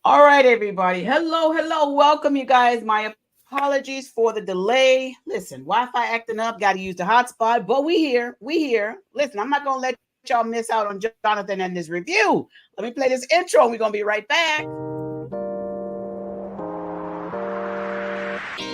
All right, everybody. Hello. Welcome, you guys. My apologies for the delay. Listen, Wi-Fi acting up. Got to use the hotspot, but we here. We here. Listen, I'm not gonna let y'all miss out on Jonathan and this review. Let me play this intro, and we're gonna be right back.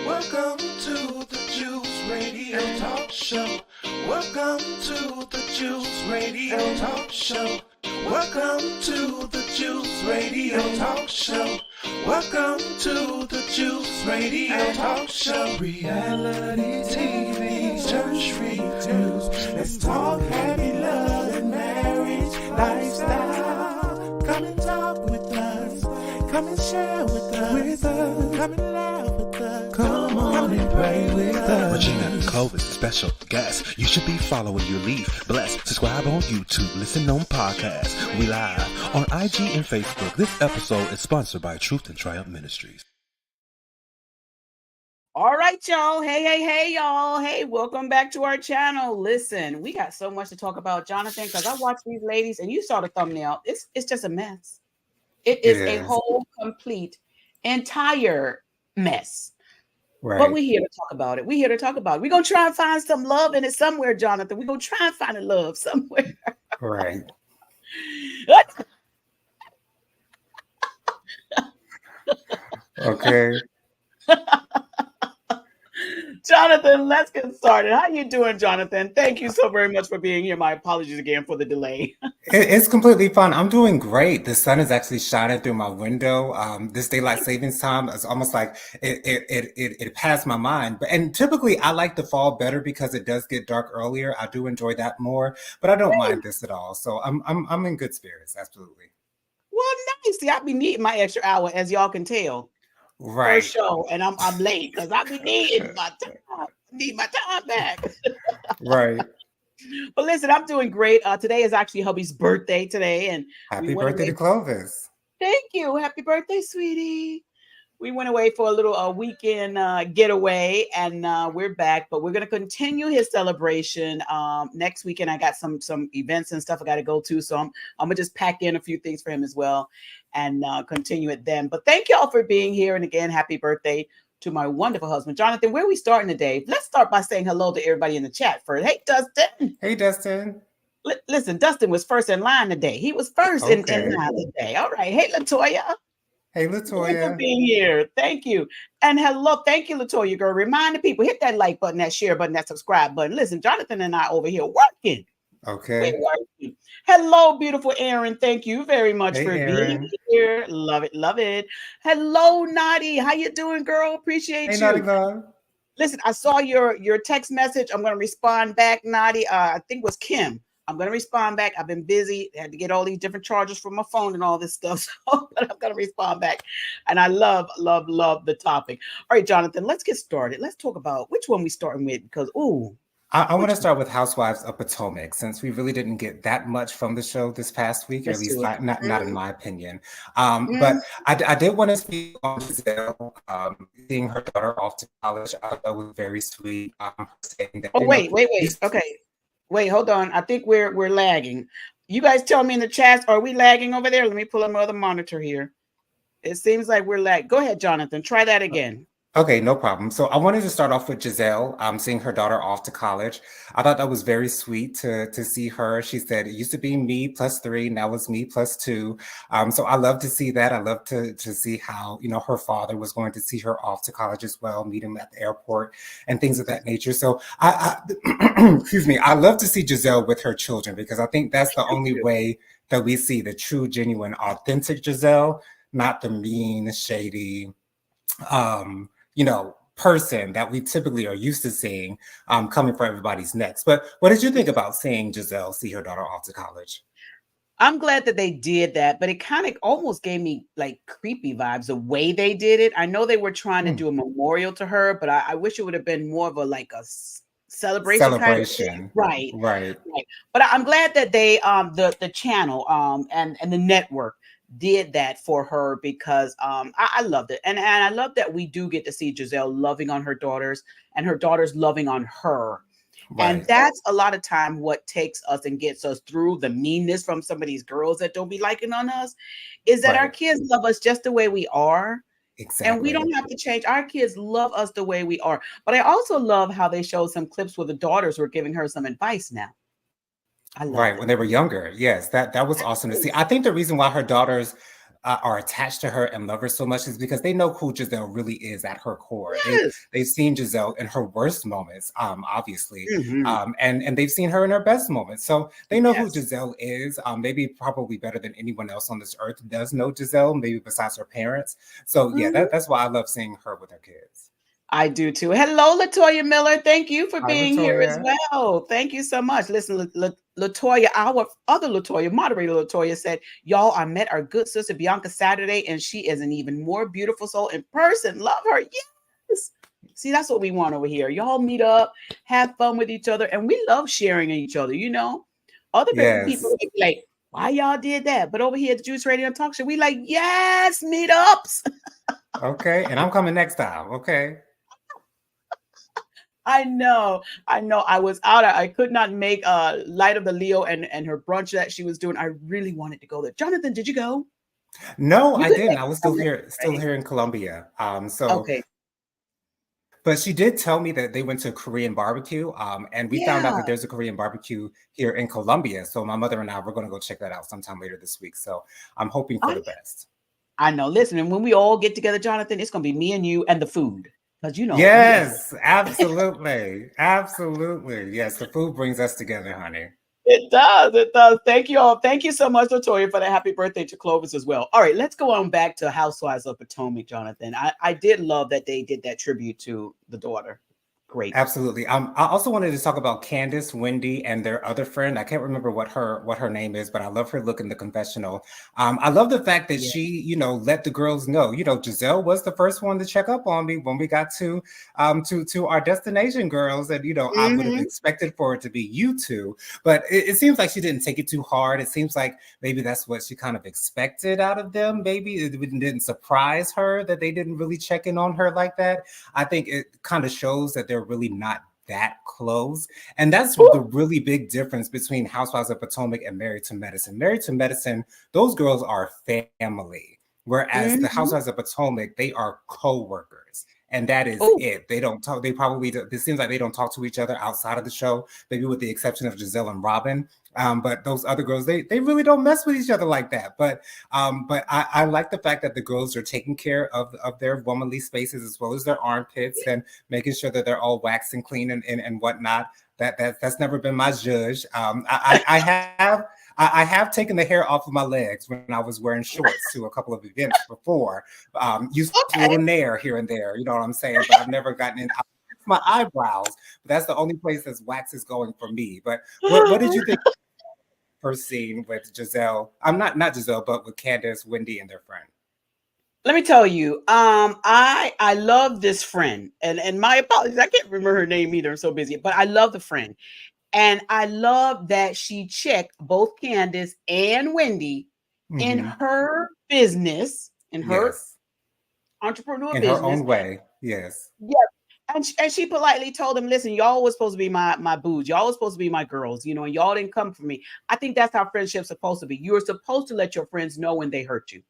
Welcome to the Juice Radio Talk Show. Welcome to the Juice Radio Talk Show. Welcome to the Juice Radio Talk Show. Welcome to the Juice Radio Talk Show. Reality TV, church reviews. Let's talk happy love and marriage lifestyle. Come and talk with us. Come and share with us. Come and laugh with us. Come on and pray with us. Regina and Clovis, special guests. You should be following your lead. Bless. Subscribe on YouTube. Listen on podcasts. We live on IG and Facebook. This episode is sponsored by Truth and Triumph Ministries. All right, y'all. Hey, y'all. Hey, welcome back to our channel. Listen, we got so much to talk about, Jonathan, because I watched these ladies, and you saw the thumbnail. It's just a mess. It is a whole, complete, entire mess. Right. But we're here to talk about it. We're here to talk about it. We're going to try and find some love in it somewhere, Jonathan. We're going to try and find a love somewhere. Right. Okay. Jonathan, let's get started. How you doing, Jonathan? Thank you so very much for being here. My apologies again for the delay. It's completely fine. I'm doing great. The sun is actually shining through my window. This daylight savings time is almost like it passed my mind. And typically I like the fall better because it does get dark earlier. I do enjoy that more, but I don't mind this at all. So I'm in good spirits. Absolutely. Well, nice. See, I be needing my extra hour, as y'all can tell. Right. First show, and I'm late because I be needing my time. Need my time back. Right. But listen, I'm doing great. Today is actually hubby's birthday today, and Happy birthday to Clovis. Thank you. Happy birthday, sweetie. We went away for a little weekend getaway, and we're back. But we're gonna continue his celebration next weekend. I got some events and stuff I got to go to, so I'm gonna just pack in a few things for him as well, and continue it then. But thank y'all for being here, and again, happy birthday to my wonderful husband, Jonathan. Where are we starting today? Let's start by saying hello to everybody in the chat first. Hey, Dustin. Hey, Dustin. Listen, Dustin was first in line today. He was first in line today. All right. Hey, Latoya. Hey, Latoya. Thank you for being here. Thank you. And hello. Thank you, Latoya, girl. Remind the people, hit that like button, that share button, that subscribe button. Listen, Jonathan and I over here working. Okay. We're working. Hello, beautiful Aaron. Thank you very much for Aaron. being here. Love it. Love it. Hello, Nadi. How you doing, girl? Appreciate you. Nadi love. Listen, I saw your text message. I'm going to respond back, Nadi. I think it was Kim. I'm going to respond back. I've been busy. I had to get all these different chargers for my phone and all this stuff. So, but I'm going to respond back. And I love the topic. All right, Jonathan, let's get started. Let's talk about which one we starting with because, I want to start with Housewives of Potomac, since we really didn't get that much from the show this past week, or at least not in my opinion. But I did want to speak on Giselle, seeing her daughter off to college. I thought that was very sweet. Saying that, wait. Okay. Wait, hold on. I think we're lagging. You guys tell me in the chat, are we lagging over there? Let me pull up my other monitor here. It seems like we're lagging. Go ahead, Jonathan. Try that again. Okay, no problem. So I wanted to start off with Giselle, seeing her daughter off to college. I thought that was very sweet to see her. She said it used to be me plus 3, now it's me plus 2. So I love to see that. I love to see how, her father was going to see her off to college as well, meet him at the airport and things of that nature. So I excuse me, I love to see Giselle with her children, because I think that's the only way that we see the true, genuine, authentic Giselle, not the mean, shady, person that we typically are used to seeing coming for everybody's necks. But what did you think about seeing Giselle see her daughter off to college? I'm glad that they did that, but it kind of almost gave me like creepy vibes the way they did it. I know they were trying to do a memorial to her, but I wish it would have been more of a celebration. Kind of thing. Right. But I'm glad that they the channel and the network did that for her, because I loved it. And I love that we do get to see Giselle loving on her daughters and her daughters loving on her. And Right. that's a lot of time what takes us and gets us through the meanness from some of these girls that don't be liking on us is that our Right. kids love us just the way we are. And we Exactly. don't have to change. Our kids love us the way we are. But I also love how they showed some clips where the daughters were giving her some advice now. I love Right, when that. they were younger. Yes, that was awesome to see. I think the reason why her daughters are attached to her and love her so much is because they know who Giselle really is at her core. Yes. They've seen Giselle in her worst moments, obviously, Mhm. and they've seen her in her best moments. So they know who Yes. Giselle is. Maybe probably better than anyone else on this earth does know Giselle, maybe besides her parents. So yeah, Mhm. that's why I love seeing her with her kids. I do too. Hello, Latoya Miller. Thank you for Hi, being here as Latoya. well. Thank you so much. Listen, Latoya, our other Latoya, moderator Latoya said, y'all, I met our good sister Bianca Saturday, and she is an even more beautiful soul in person. Love her. Yes. See, that's what we want over here. Y'all meet up, have fun with each other, and we love sharing each other, you know. Other people Yes. would be like, why y'all did that? But over here at the Juice Radio Talk Show, we like, yes, meetups. Okay, and I'm coming next time. Okay. I know. I know. I was out. I could not make Light of the Leo and her brunch that she was doing. I really wanted to go there. Jonathan, did you go? No, You I couldn't didn't. make I it was from there, still right? here in Colombia. Okay. But she did tell me that they went to Korean barbecue. And we found out Yeah, that there's a Korean barbecue here in Colombia. So my mother and I we're going to go check that out sometime later this week. So I'm hoping for I the best. I know. Listen, and when we all get together, Jonathan, it's gonna be me and you and the food. Because you know, we are Yes, absolutely, absolutely. Yes, the food brings us together, honey. it does, it does. Thank you all. Thank you so much, Latoya, for the happy birthday to Clovis as well. All right, let's go on back to Housewives of Potomac, Jonathan. I did love that they did that tribute to the daughter. Great. Absolutely. I also wanted to talk about Candace, Wendy, and their other friend. I can't remember what her name is, but I love her look in the confessional. I love the fact that Yeah. she, let the girls know. Giselle was the first one to check up on me when we got to our destination, girls, and I would have Hmm. expected for it to be you two, but it seems like she didn't take it too hard. It seems like maybe that's what she kind of expected out of them. Maybe it didn't surprise her that they didn't really check in on her like that. I think it kind of shows that they're really not that close. And that's the really big difference between Housewives of Potomac and Married to Medicine. Married to Medicine, those girls are family. Whereas the Hmm. Housewives of Potomac, they are co-workers. And that is Oh, it. They don't talk. They probably. It seems like they don't talk to each other outside of the show, maybe with the exception of Giselle and Robin. But those other girls, they really don't mess with each other like that. But I like the fact that the girls are taking care of their womanly spaces as well as their armpits and making sure that they're all waxed and clean and whatnot. That's never been my judge. I have taken the hair off of my legs when I was wearing shorts to a couple of events before. Used a okay. little nair here and there, you know what I'm saying? But I've never gotten in my eyebrows. But that's the only place that's wax is going for me. But what did you think first scene with Giselle? I'm not Giselle, but with Candace, Wendy, and their friend. Let me tell you, I love this friend, and my apologies, I can't remember her name either. I'm so busy, but I love the friend, and I love that she checked both Candace and Wendy in Hmm. her business, in her Yes, entrepreneur in her business. own way. Yes, Yeah. And she politely told them, listen, y'all was supposed to be my booze. Y'all was supposed to be my girls, and y'all didn't come for me. I think that's how friendship's supposed to be. You're supposed to let your friends know when they hurt you.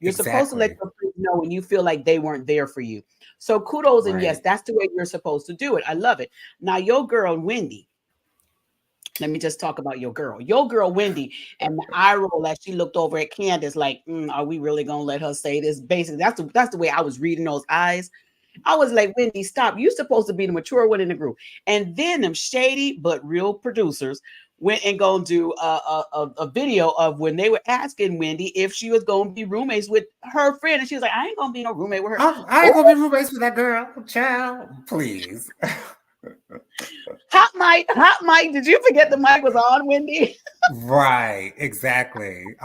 You're supposed to let exactly. your friends know when you feel like they weren't there for you. So kudos and yes, Right. that's the way you're supposed to do it. I love it. Now, your girl, Wendy, let me just talk about your girl. Your girl, Wendy, and the eye roll as she looked over at Candace, like, are we really gonna let her say this? Basically, that's the way I was reading those eyes. I was like, Wendy, stop. You're supposed to be the mature one in the group. And then them shady but real producers went and gonna do a video of when they were asking Wendy if she was gonna be roommates with her friend, and she was like, I ain't gonna be no roommate with her. I ain't Oh, gonna be roommates with that girl, child. Please. hot Mike. Did you forget the mic was on, Wendy? Right, exactly.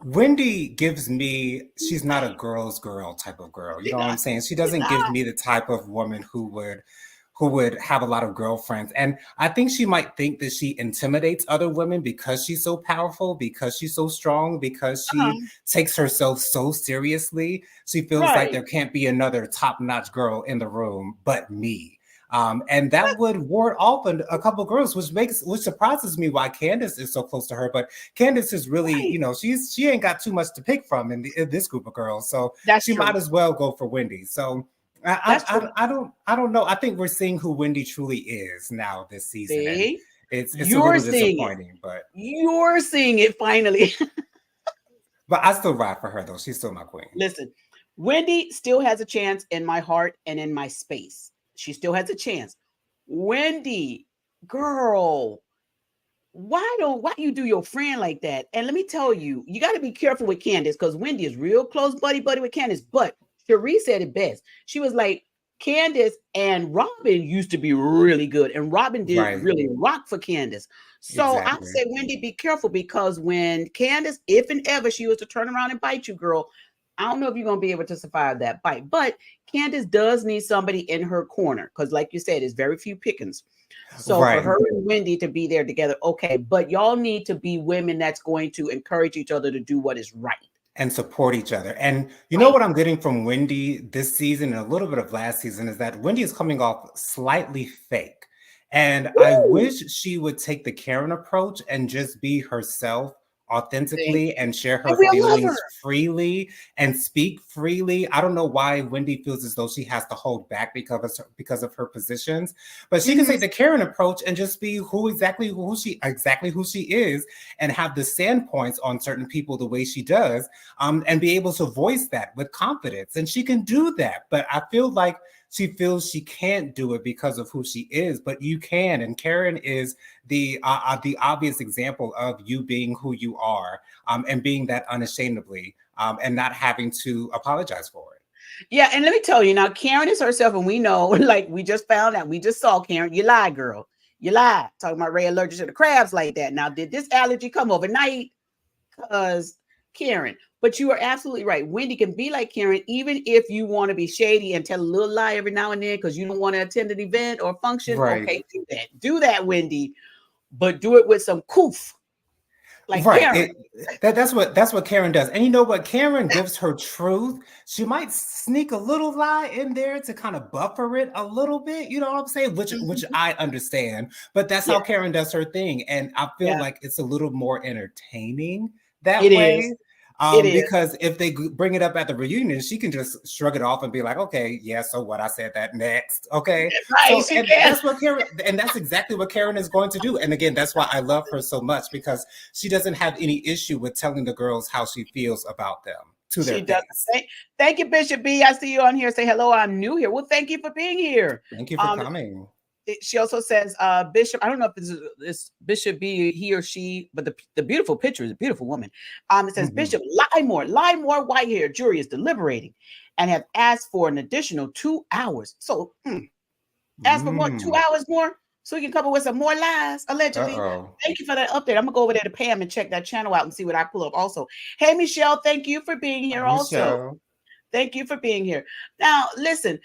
Wendy gives me, she's not a girl's girl type of girl. You She know what I'm not. saying? She She doesn't give not. me the type of woman who would have a lot of girlfriends. And I think she might think that she intimidates other women because she's so powerful, because she's so strong, because she Uh-huh. takes herself so seriously. She feels like Right. there can't be another top-notch girl in the room but me. And that would ward off a couple girls, which surprises me why Candace is so close to her. But Candace is really, Right. you know, she ain't got too much to pick from in this group of girls, so That's she true. might as well go for Wendy. So That's true. I don't know. I think we're seeing who Wendy truly is now this season, and See, it's a you're little seeing it. disappointing, but You're seeing it finally. I still ride for her though. She's still my queen. Listen, Wendy still has a chance in my heart and in my space. She still has a chance. Wendy, girl, why you do your friend like that? And let me tell you, you got to be careful with Candace because Wendy is real close buddy with Candace. But Cherie said it best. She was like, Candace and Robin used to be really good, and Robin did Right. really rock for Candace. So I Exactly. say, Wendy, be careful because when Candace, if and ever she was to turn around and bite you, girl, I don't know if you're going to be able to survive that bite. But Candace does need somebody in her corner because, like you said, it's very few pickings. So for Right. her and Wendy to be there together, okay. But y'all need to be women that's going to encourage each other to do what is right. And support each other. And you know what I'm getting from Wendy this season and a little bit of last season is that Wendy is coming off slightly fake. And I Woo! wish she would take the Karen approach and just be herself authentically and share her And we'll love feelings her. freely and speak freely. I don't know why Wendy feels as though she has to hold back because of her positions, but she can take the Karen approach and just be exactly who she is and have the standpoints on certain people the way she does, and be able to voice that with confidence. And she can do that, but I feel like she feels she can't do it because of who she is, but you can. And Karen is the obvious example of you being who you are, and being that unashamedly, and not having to apologize for it. Yeah, and let me tell you now, Karen is herself, and we know, like we just found out, we just saw Karen. You lie, girl. You lie. Talking about Ray allergic to the crabs like that. Now, did this allergy come overnight? Because Karen, but you are absolutely right. Wendy can be like Karen, even if you want to be shady and tell a little lie every now and then because you don't want to attend an event or function. Right. Okay, do that, Wendy, but do it with some coof, like Right. Karen. That's what Karen does. And you know what? Karen gives her truth. She might sneak a little lie in there to kind of buffer it a little bit. You know what I'm saying? Which I understand. But that's how Karen does her thing. And I feel like it's a little more entertaining that way. It is. Because if they bring it up at the reunion, she can just shrug it off and be like, okay, yeah, so what? I said that next. Okay. Right, So, and that's what Karen, and that's exactly what Karen is going to do. And again, that's why I love her so much, because she doesn't have any issue with telling the girls how she feels about them to their face. Thank you, Bishop B. I see you on here. Say hello. I'm new here. Well, thank you for being here. Thank you for coming. She also says, Bishop, I don't know if this Bishop B, he or she, but the beautiful picture is a beautiful woman. It says, Bishop, lie more white hair jury is deliberating and have asked for an additional 2 hours. So ask for more 2 hours more so we can come up with some more lies, allegedly. Thank you for that update. I'm gonna go over there to Pam and check that channel out and see what I pull up also. Hey, Michelle, thank you for being here also. Thank you for being here. Now, listen,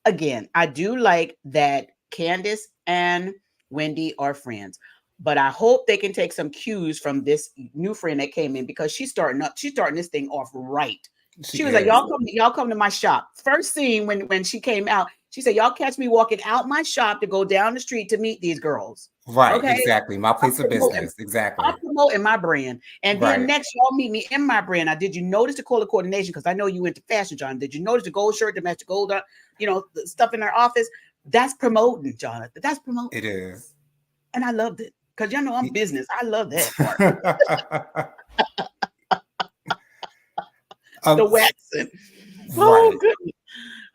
Again, I do like that Candace and Wendy are friends, but I hope they can take some cues from this new friend that came in because she's starting this thing off right. She was like, y'all come to my shop. First scene when she came out, she said, y'all catch me walking out my shop to go down the street to meet these girls. Right, okay? Exactly. My place of business. Exactly. I'm promoting my brand. And then next, y'all meet me in my brand. Now, did you notice the color coordination? Because I know you went to fashion, John. Did you notice the gold shirt, the match the gold, the stuff in our office? That's promoting, Jonathan. That's promoting. It is. And I loved it. Because y'all know I'm business. I love that part. The waxing. Oh, goodness.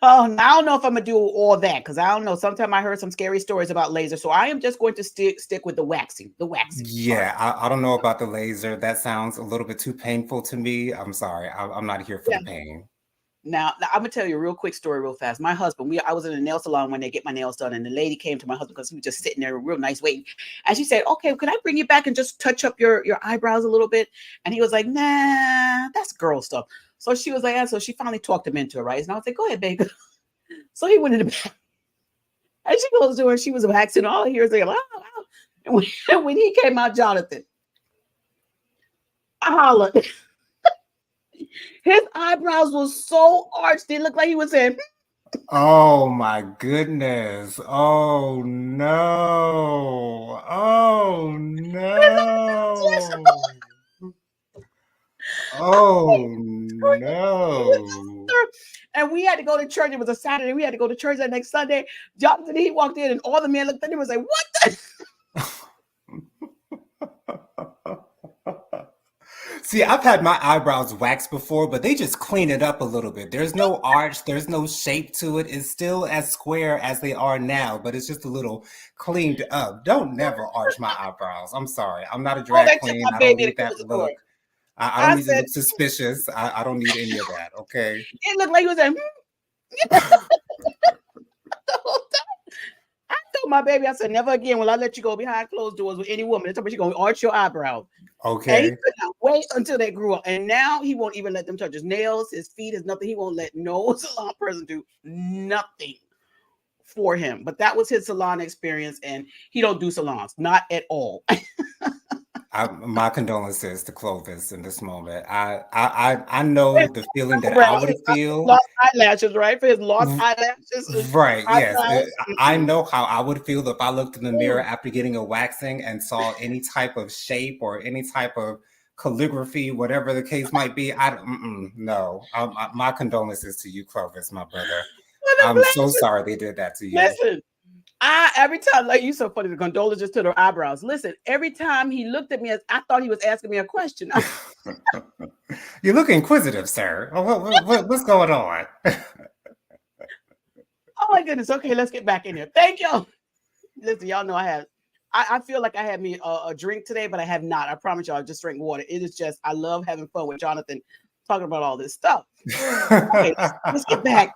Oh, I don't know if I'm gonna do all that because I don't know. Sometimes I heard some scary stories about laser, so I am just going to stick with the waxing. The waxing. Yeah, I don't know about the laser. That sounds a little bit too painful to me. I'm sorry. I'm not here for the pain. Now, I'm gonna tell you a real quick story, real fast. My husband, I was in a nail salon when they get my nails done, and the lady came to my husband because he was just sitting there, real nice, waiting. And she said, "Okay, can I bring you back and just touch up your eyebrows a little bit?" And he was like, "Nah, that's girl stuff." So she was like, and so she finally talked him into it, right? And I was like, "Go ahead, baby." So he went in the back, and she goes to her. She was waxing. All I hear is like, "Wow, wow." And when he came out, Jonathan, I hollered. His eyebrows were so arched; they looked like he was saying, Oh my goodness. Oh no. Oh no. Oh no. And we had to go to church. It was a Saturday. We had to go to church that next Sunday. Jonathan, he walked in, and all the men looked at him and was like, "What the?" See, I've had my eyebrows waxed before, but they just clean it up a little bit. There's no arch, there's no shape to it. It's still as square as they are now, but it's just a little cleaned up. Don't never arch my eyebrows. I'm sorry. I'm not a Oh, drag they took queen. my I don't baby to need the that clothes store. look. I don't I need to said, look suspicious. I don't need any of that, okay? it looked like he was like, the whole time. I told my baby, I said, never again will I let you go behind closed doors with any woman. They told me she's going to arch your eyebrows. And he Okay. could not wait until they grew up. And now he won't even let them touch his nails, his feet, his nothing. He won't let no salon person do nothing for him. But that was his salon experience, and he don't do salons, not at all. My condolences to Clovis in this moment. I know the feeling that I would feel. Lost eyelashes, right? For his lost eyelashes. Right, yes. Eyebrows. I know how I would feel if I looked in the mirror after getting a waxing and saw any type of shape or any type of calligraphy, whatever the case might be. No. My condolences to you, Clovis, my brother. I'm so sorry they did that to you. Listen, every time, like you so funny, the condolences to their eyebrows. Listen, every time he looked at me, I thought he was asking me a question. You look inquisitive, sir. What's going on? Oh my goodness. Okay, let's get back in here. Thank y'all. Listen, y'all know I feel like I had me a drink today, but I have not. I promise y'all, I just drink water. It is just, I love having fun with Jonathan talking about all this stuff. Okay, let's get back.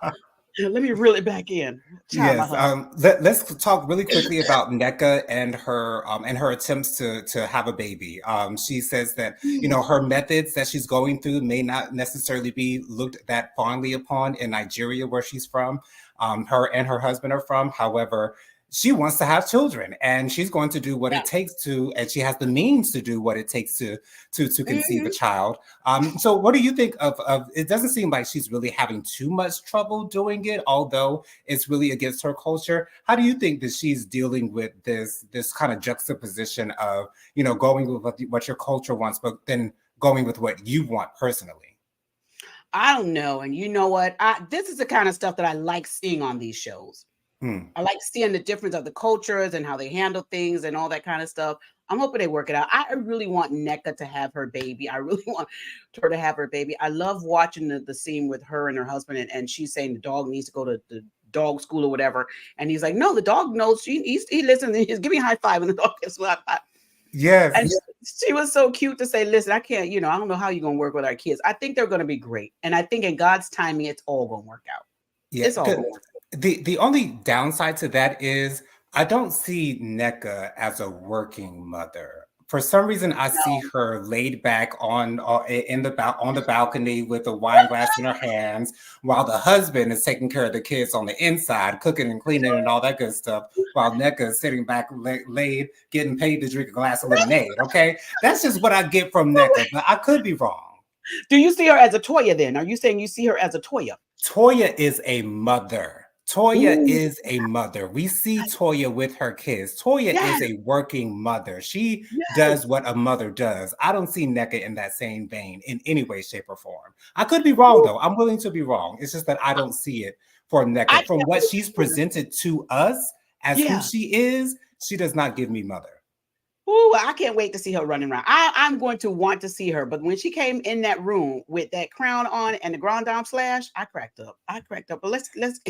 Let me reel it back in. Yes. Let's talk really quickly about NECA and her attempts to have a baby. She says that her methods that she's going through may not necessarily be looked that fondly upon in Nigeria, where she's from. Her and her husband are from. However, she wants to have children, and she's going to do what it takes to, and she has the means to do what it takes to conceive a child. So what do you think of it? Doesn't seem like she's really having too much trouble doing it, although it's really against her culture. How do you think that she's dealing with this kind of juxtaposition of, going with what your culture wants, but then going with what you want personally? I don't know. And you know what? This is the kind of stuff that I like seeing on these shows. I like seeing the difference of the cultures and how they handle things and all that kind of stuff. I'm hoping they work it out. I really want NECA to have her baby. I really want her to have her baby. I love watching the scene with her and her husband, and she's saying the dog needs to go to the dog school or whatever. And he's like, no, the dog knows. He listens. He's giving a high five, and the dog gives a high five. Yes. And she was so cute to say, listen, I can't, I don't know how you're going to work with our kids. I think they're going to be great. And I think in God's timing, it's all going to work out. Yeah. It's all going to work out. The only downside to that is I don't see NECA as a working mother. For some reason, I see her laid back on the balcony with a wine glass in her hands, while the husband is taking care of the kids on the inside, cooking and cleaning and all that good stuff, while NECA is sitting back laid, getting paid to drink a glass of lemonade. Okay, that's just what I get from NECA, but I could be wrong. Do you see her as a Toya then? Are you saying you see her as a Toya? Toya is a mother. Toya is a mother. We see Toya with her kids. Toya is a working mother. She does what a mother does. I don't see NECA in that same vein in any way, shape, or form. I could be wrong, though. I'm willing to be wrong. It's just that I don't see it for NECA. From what she's presented to us as who she is, she does not give me mother. Ooh, I can't wait to see her running around. I'm going to want to see her. But when she came in that room with that crown on and the grand dame slash, I cracked up. But let's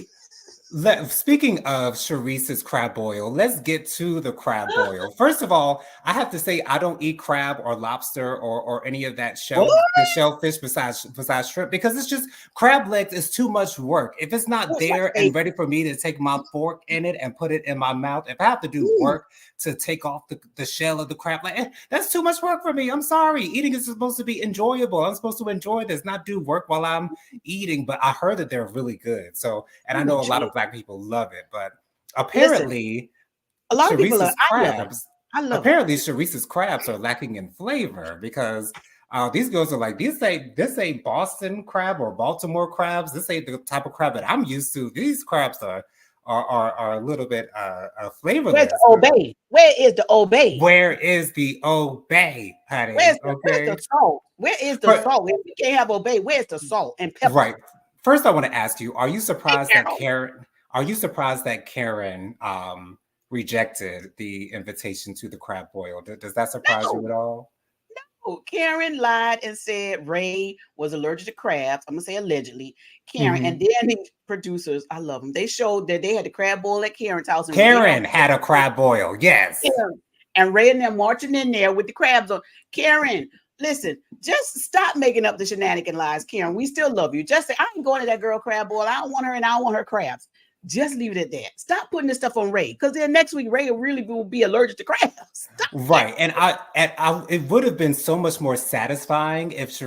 Speaking of Sharice's crab boil, let's get to the crab boil. First of all, I have to say I don't eat crab or lobster or any of that shellfish besides shrimp, because it's just, crab legs is too much work. If it's not there and ready for me to take my fork in it and put it in my mouth, if I have to do work to take off the shell of the crab, that's too much work for me. I'm sorry. Eating is supposed to be enjoyable. I'm supposed to enjoy this, not do work while I'm eating. But I heard that they're really good. So, and I know a lot of Black people love it, but apparently a lot of people Sharice's crabs are lacking in flavor, because These girls are like, this ain't Boston crab or Baltimore crabs. This ain't the type of crab that I'm used to. These crabs are a little bit Where's the flavorless. Old Bay? Where is the Old Bay? Where is the Old Bay, honey? Where's the salt? Where is the But, salt? If we can't have Old Bay, where's the salt and pepper? right. First, I want to ask you: Are you surprised that Carol. Karen? Are you surprised that Karen rejected the invitation to the crab boil? Does that surprise you at all? Karen lied and said Ray was allergic to crabs. I'm gonna say allegedly, Karen, and then the producers, I love them. They showed that they had the crab boil at Karen's house. And Karen had a crab boil, yes. And Ray and them marching in there with the crabs on. Karen, listen, just stop making up the shenanigan lies, Karen. We still love you. Just say, I ain't going to that girl crab boil. I don't want her and I don't want her crabs. Just leave it at that. Stop putting this stuff on Ray, because then next week Ray will be allergic to crabs. Stop right, and I it would have been so much more satisfying if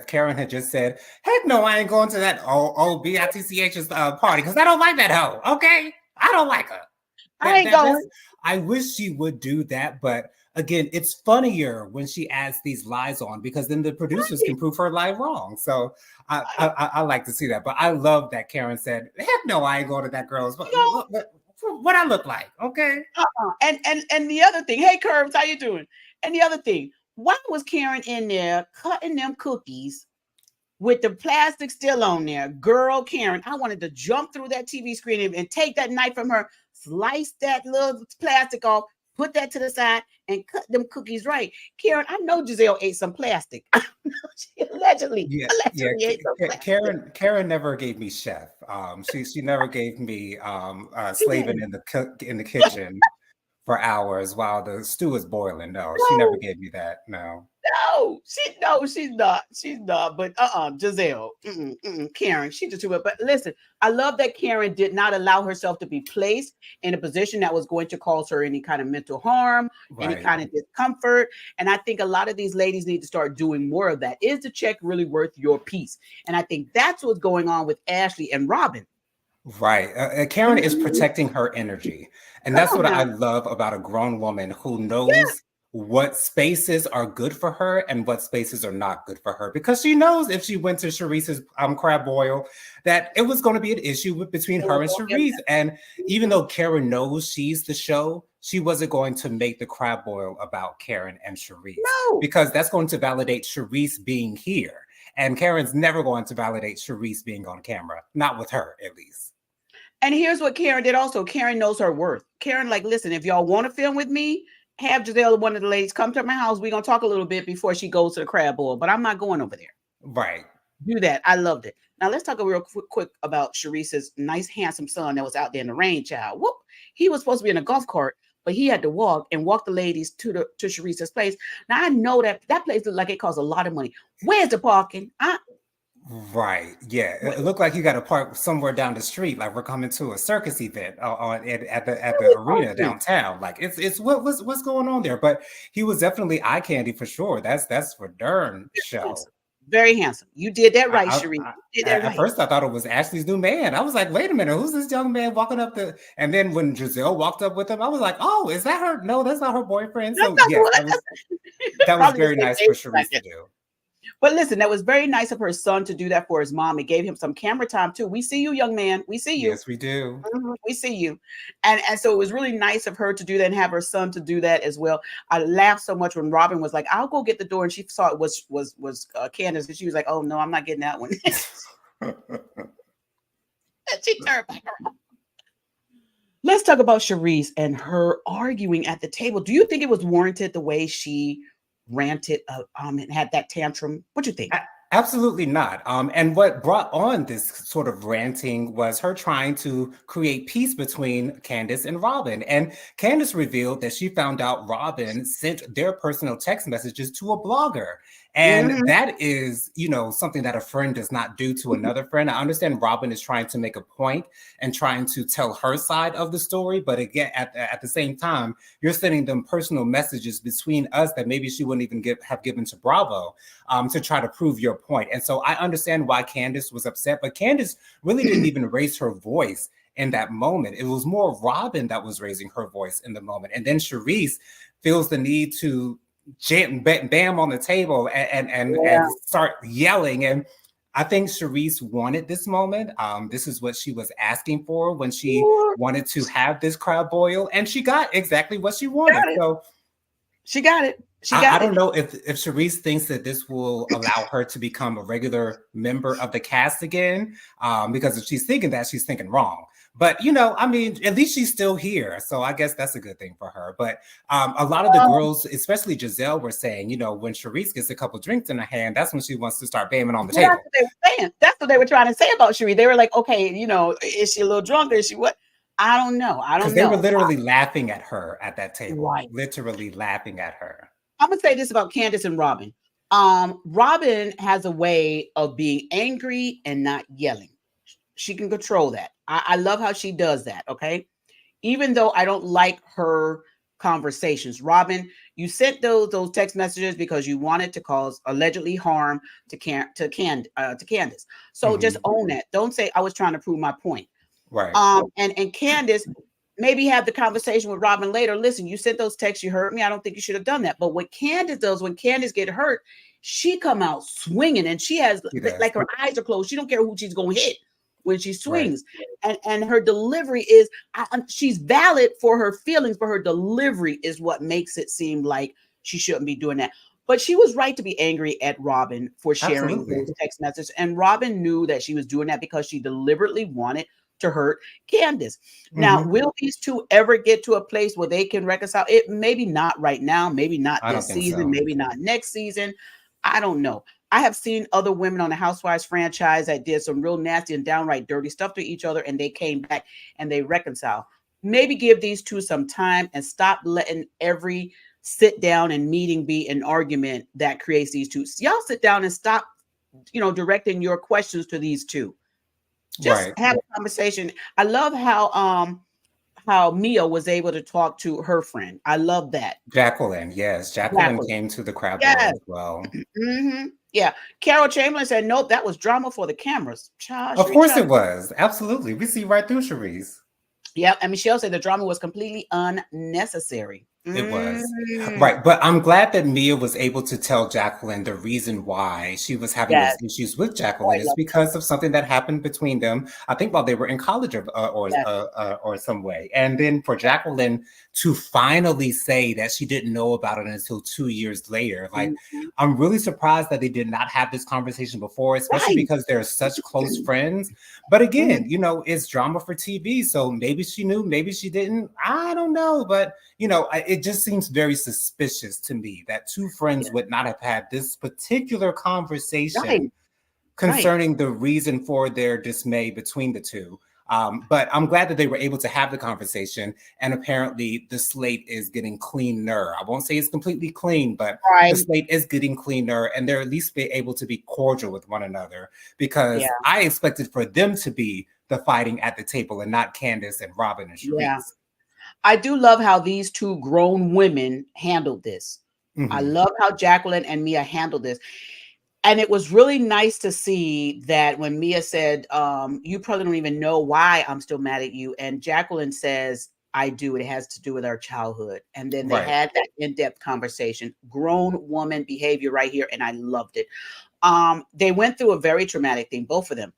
Karen had just said, "Heck no, I ain't going to that BITCH's party because I don't like that hoe." Okay, I don't like her. I ain't going. I wish she would do that, but again, it's funnier when she adds these lies on because then the producers can prove her lie wrong. So I like to see that. But I love that Karen said, "Heck no, I ain't going to that girl's." What I look like, okay? And the other thing, hey Curbs, how you doing? And the other thing, why was Karen in there cutting them cookies with the plastic still on there? Girl, Karen, I wanted to jump through that TV screen and take that knife from her, slice that little plastic off, put that to the side, and cut them cookies right. Karen, I know Giselle ate some plastic. She allegedly ate some plastic. Karen never gave me chef. She never gave me slaving in the kitchen for hours while the stew is boiling. No, she never gave me that. No. She's not. She's not. But Giselle, Karen, she just too much. But listen, I love that Karen did not allow herself to be placed in a position that was going to cause her any kind of mental harm, any kind of discomfort. And I think a lot of these ladies need to start doing more of that. Is the check really worth your piece? And I think that's what's going on with Ashley and Robin. Right. Karen is protecting her energy. And that's what I love about a grown woman who knows what spaces are good for her and what spaces are not good for her, because she knows if she went to Charisse's crab boil that it was going to be an issue between her and Charisse. And even though Karen knows she's the show, she wasn't going to make the crab boil about Karen and Charisse, because that's going to validate Charisse being here. And Karen's never going to validate Charisse being on camera, not with her at least. And here's what Karen did also. Karen knows her worth. Karen, like, listen, if y'all want to film with me, have Giselle, one of the ladies, come to my house. We're going to talk a little bit before she goes to the crab boil, but I'm not going over there. Right. Do that. I loved it. Now let's talk real quick about Charisse's nice, handsome son that was out there in the rain, child. Whoop. He was supposed to be in a golf cart, but he had to walk the ladies to Charisse's place. Now I know that place looked like it costs a lot of money. Where's the parking? Right. Yeah. It looked like you got to park somewhere down the street, like we're coming to a circus event at the arena downtown. Like it's what's going on there. But he was definitely eye candy for sure. That's for darn show. Very handsome. You did that right, Charisse. At first, I thought it was Ashley's new man. I was like, wait a minute, who's this young man walking up the? And then when Giselle walked up with him, I was like, oh, is that her? No, that's not her boyfriend. So yes, that was very nice for Charisse to do. But listen, that was very nice of her son to do that for his mom. It gave him some camera time too. We see you, young man. We see you. Yes, we do. We see you. And so it was really nice of her to do that and have her son to do that as well. I laughed so much when Robin was like, I'll go get the door. And she saw it was Candace. And she was like, oh no, I'm not getting that one. And she turned back around. Let's talk about Charisse and her arguing at the table. Do you think it was warranted the way she ranted and had that tantrum? What do you think? Absolutely not. And what brought on this sort of ranting was her trying to create peace between Candace and Robin. And Candace revealed that she found out Robin sent their personal text messages to a blogger. And that is, something that a friend does not do to another friend. I understand Robin is trying to make a point and trying to tell her side of the story. But again, at the same time, you're sending them personal messages between us that maybe she wouldn't even have given to Bravo to try to prove your point. And so I understand why Candace was upset, but Candace really didn't even raise her voice in that moment. It was more Robin that was raising her voice in the moment. And then Charisse feels the need to bam on the table and start yelling. And I think Sharice wanted this moment. This is what she was asking for when she wanted to have this crowd boil, and she got exactly what she wanted. So she got it. I don't know if Sharice thinks that this will allow her to become a regular member of the cast again, because if she's thinking that, she's thinking wrong. But, you know, I mean, at least she's still here. So I guess that's a good thing for her. But a lot of the girls, especially Giselle, were saying, you know, when Sharice gets a couple drinks in her hand, that's when she wants to start bamming on the table. That's what they were saying. That's what they were trying to say about Sharice. They were like, okay, you know, is she a little drunk or is she what? I don't know. Because they were literally laughing at her at that table. Right. Literally laughing at her. I'm going to say this about Candace and Robin. Robin has a way of being angry and not yelling. She can control that. I love how she does that, okay? Even though I don't like her conversations. Robin, you sent those text messages because you wanted to cause allegedly harm to Candace. So just own that. Don't say I was trying to prove my point. Right. And Candace, maybe have the conversation with Robin later. Listen, you sent those texts, you hurt me. I don't think you should have done that. But what Candace does, when Candace get hurt, she come out swinging, and she has like her eyes are closed. She don't care who she's going to hit when she swings. Right. And her delivery is, she's valid for her feelings, but her delivery is what makes it seem like she shouldn't be doing that. But she was right to be angry at Robin for sharing those text messages. And Robin knew that she was doing that because she deliberately wanted to hurt Candace. Now, will these two ever get to a place where they can reconcile? It maybe not right now, maybe not this season, maybe not next season. I don't know. I have seen other women on the Housewives franchise that did some real nasty and downright dirty stuff to each other, and they came back and they reconcile. Maybe give these two some time and stop letting every sit down and meeting be an argument that creates these two. So y'all sit down and stop, you know, directing your questions to these two. Just have a conversation. I love how Mia was able to talk to her friend. I love that. Jacqueline, yes. Jacqueline came to the crowd as well. Yeah. Carol Chamberlain said, nope, that was drama for the cameras. Of course it was. Absolutely. We see right through Sharice. Yeah. And Michelle said the drama was completely unnecessary. It was. Right. But I'm glad that Mia was able to tell Jacqueline the reason why she was having those issues with Jacqueline is because of something that happened between them, I think while they were in college or some way. And then for Jacqueline to finally say that she didn't know about it until 2 years later. Like, I'm really surprised that they did not have this conversation before, especially because they're such close friends. But again, you know, it's drama for TV. So maybe she knew, maybe she didn't. I don't know. But, you know, it just seems very suspicious to me that two friends would not have had this particular conversation concerning the reason for their dismay between the two. But I'm glad that they were able to have the conversation, and apparently the slate is getting cleaner. I won't say it's completely clean, but the slate is getting cleaner, and they're at least be able to be cordial with one another, because I expected for them to be the fighting at the table and not Candace and Robin and Sharice. Yeah. I do love how these two grown women handled this. I love how Jacqueline and Mia handled this. And it was really nice to see that when Mia said, you probably don't even know why I'm still mad at you. And Jacqueline says, I do. It has to do with our childhood. And then they had that in-depth conversation. Grown woman behavior right here. And I loved it. They went through a very traumatic thing, both of them.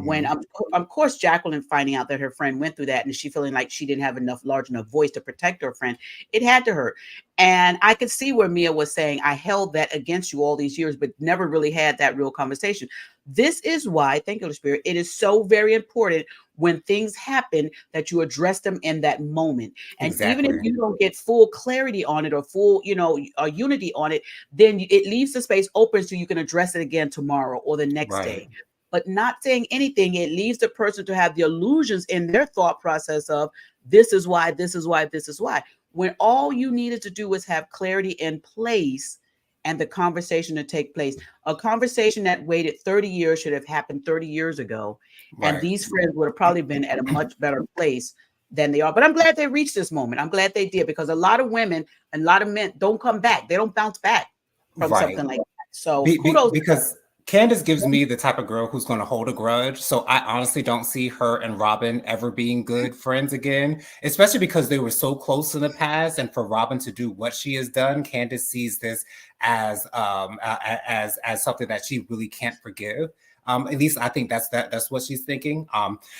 When of course Jacqueline finding out that her friend went through that and she feeling like she didn't have large enough voice to protect her friend, it had to hurt. And I could see where Mia was saying, I held that against you all these years, but never really had that real conversation. This is why, thank you, Holy Spirit, it is so very important when things happen that you address them in that moment. And even if you don't get full clarity on it or full, unity on it, then it leaves the space open so you can address it again tomorrow or the next day. But not saying anything, it leaves the person to have the illusions in their thought process of this is why, this is why, this is why. When all you needed to do was have clarity in place and the conversation to take place. A conversation that waited 30 years should have happened 30 years ago. And these friends would have probably been at a much better place than they are. But I'm glad they reached this moment. I'm glad they did, because a lot of women and a lot of men don't come back. They don't bounce back from something like that. So kudos. Candace gives me the type of girl who's going to hold a grudge. So I honestly don't see her and Robin ever being good friends again, especially because they were so close in the past. And for Robin to do what she has done, Candace sees this as something that she really can't forgive. At least I think that's what she's thinking.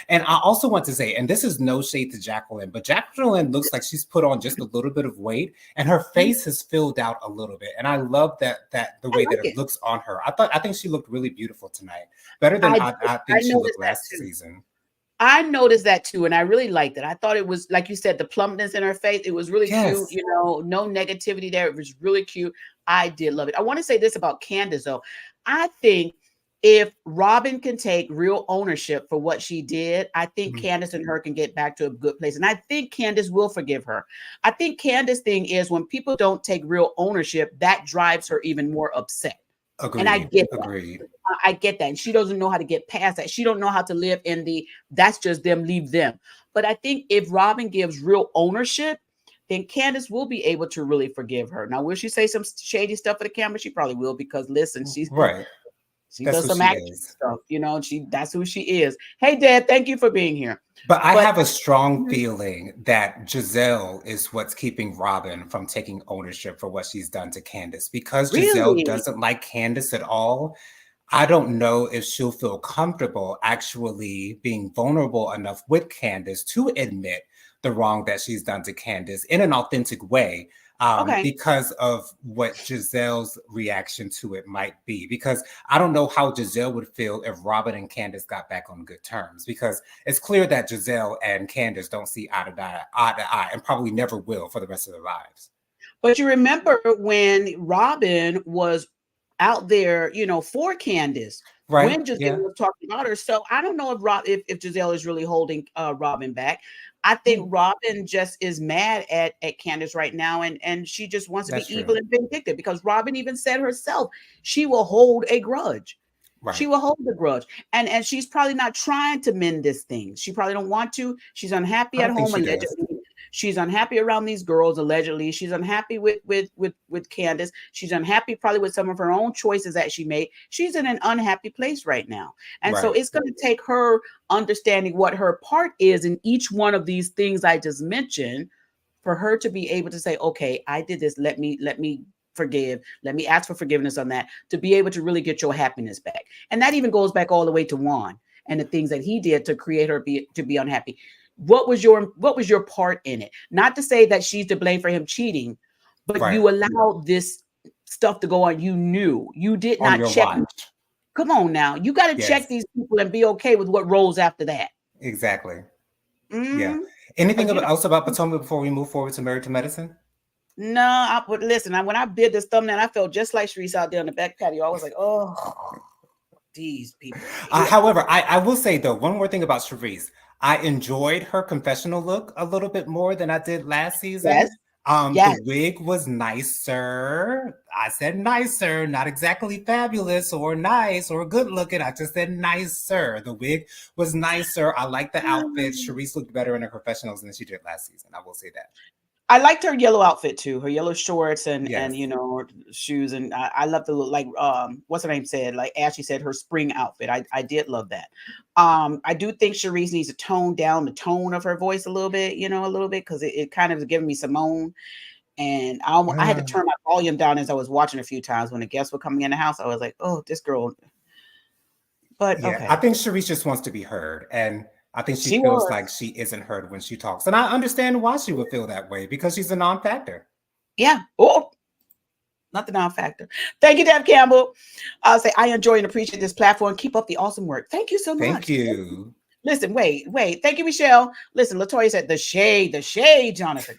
And I also want to say, and this is no shade to Jacqueline, but Jacqueline looks like she's put on just a little bit of weight, and her face has filled out a little bit. And I love that the way that it looks on her. I think she looked really beautiful tonight, better than I think she looked last season. I noticed that too, and I really liked it. I thought it was, like you said, the plumpness in her face. It was really cute. You know, no negativity there. It was really cute. I did love it. I want to say this about Candace, though. I think if Robin can take real ownership for what she did, I think Candace and her can get back to a good place. And I think Candace will forgive her. I think Candace's thing is when people don't take real ownership, that drives her even more upset. Agreed. And I get that. Agreed. I get that. And she doesn't know how to get past that. She don't know how to live in the, that's just them, leave them. But I think if Robin gives real ownership, then Candace will be able to really forgive her. Now, will she say some shady stuff for the camera? She probably will, because listen, she's right. She does some action stuff, you know, that's who she is. Hey, Dad, thank you for being here. But I have a strong feeling that Giselle is what's keeping Robin from taking ownership for what she's done to Candace. Because Giselle doesn't like Candace at all, I don't know if she'll feel comfortable actually being vulnerable enough with Candace to admit the wrong that she's done to Candace in an authentic way. Because of what Giselle's reaction to it might be. Because I don't know how Giselle would feel if Robin and Candace got back on good terms, because it's clear that Giselle and Candace don't see eye to eye and probably never will for the rest of their lives. But you remember when Robin was out there, you know, for Candace, right? When Giselle was talking about her. So I don't know if Giselle is really holding Robin back. I think Robin just is mad at Candace right now, and she just wants to be evil and vindictive, because Robin even said herself she will hold a grudge. Right. She will hold the grudge, and she's probably not trying to mend this thing. She probably don't want to. She's unhappy at home allegedly. She's unhappy around these girls allegedly. She's unhappy with Candace. She's unhappy probably with some of her own choices that she made. She's in an unhappy place right now. And so it's going to take her understanding what her part is in each one of these things I just mentioned for her to be able to say, okay, I did this. Let me forgive. Let me ask for forgiveness on that, to be able to really get your happiness back. And that even goes back all the way to Juan and the things that he did to create her to be unhappy. What was your part in it? Not to say that she's to blame for him cheating, but you allowed this stuff to go on. You knew you did not check. Watch. Come on now, you got to check these people and be okay with what rolls after that. Exactly. Yeah. Anything else about Potomac before we move forward to Married to Medicine? No, but listen, when I did this thumbnail, I felt just like Sharice out there on the back patio. I was like, oh, these people. However, I will say though, one more thing about Sharice. I enjoyed her confessional look a little bit more than I did last season. Yes. The wig was nicer. I said nicer, not exactly fabulous or nice or good looking. I just said nicer. The wig was nicer. I like the outfit. Sharice looked better in her confessionals than she did last season. I will say that. I liked her yellow outfit too, her yellow shorts and you know, shoes, and I love the look, like what's her name said, like Ashley said, her spring outfit. I did love that. I do think Sharice needs to tone down the tone of her voice a little bit, because it kind of is giving me Simone, and I had to turn my volume down as I was watching a few times when the guests were coming in the house. I was like, oh, this girl. But okay. I think Sharice just wants to be heard, and I think she feels like she isn't heard when she talks. And I understand why she would feel that way, because she's a non-factor. Yeah. Oh, not the non-factor. Thank you, Deb Campbell. I'll say I enjoy and appreciate this platform. Keep up the awesome work. Thank you so much. Thank you. Listen, wait. Thank you, Michelle. Listen, LaToya said the shade, Jonathan.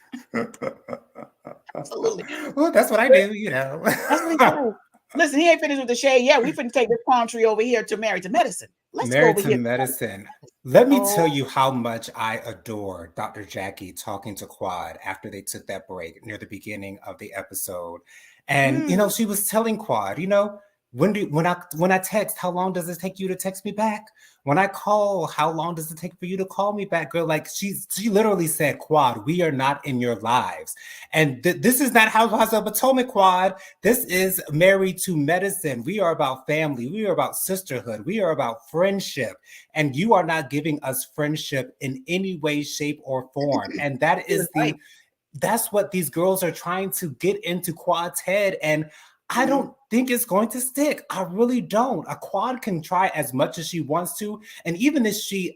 Absolutely. Well, that's what I do, you know. That's what he does. Listen, he ain't finished with the shade. Yeah, we finna take this palm tree over here to Married to Medicine. Let's go over here. Medicine. Let me tell you how much I adore Dr. Jackie talking to Quad after they took that break near the beginning of the episode. And, you know, she was telling Quad, you know, when I text, how long does it take you to text me back? When I call, how long does it take for you to call me back, girl? Like she literally said, Quad, we are not in your lives. And this is not Housewives of Potomac, Quad. This is Married to Medicine. We are about family. We are about sisterhood. We are about friendship. And you are not giving us friendship in any way, shape, or form. And that's what these girls are trying to get into Quad's head. And I don't think it's going to stick. I really don't. A Quad can try as much as she wants to, and even if she